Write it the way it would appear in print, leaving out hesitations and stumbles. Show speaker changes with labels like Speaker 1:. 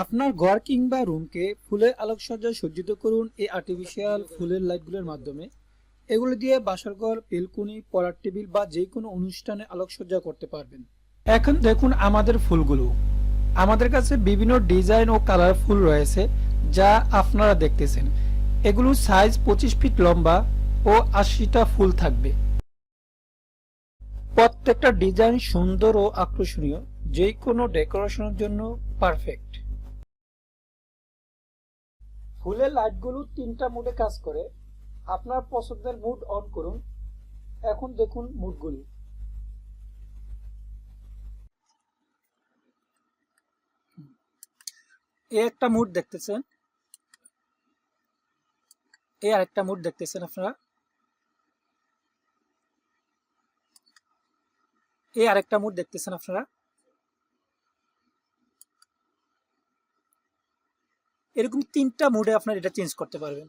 Speaker 1: আপনার ঘর কিংবা রুমকে ফুলের আলোকসজ্জায় সজ্জিত করুন এই আর্টিফিশিয়াল ফুলের লাইটগুলোর মাধ্যমে। এগুলো দিয়ে বাসার ঘর, বেলকুনি, পড়ার টেবিল বা যে কোনো অনুষ্ঠানে আলোকসজ্জা করতে পারবেন। এখন দেখুন আমাদের ফুলগুলো। আমাদের কাছে বিভিন্ন ডিজাইন ও কালার ফুল রয়েছে, যা আপনারা দেখতেছেন। এগুলো সাইজ 25 ফিট লম্বা ও 80টা ফুল থাকবে। প্রত্যেকটা ডিজাইন সুন্দর ও আকর্ষণীয়, যে কোনো ডেকোরেশনের জন্য পারফেক্ট। ফুলের লাইটগুলো তিনটা মোডে কাজ করে। আপনার পছন্দের মুড অন করুন। এখন দেখুন মুডগুলি। এ একটা মুড দেখতেছেন, এ আরেকটা মুড দেখতেছেন আপনারা, এ আরেকটা মুড দেখতেছেন আপনারা। এরকম তিনটা মুডে আপনারা এটা চেঞ্জ করতে পারবেন।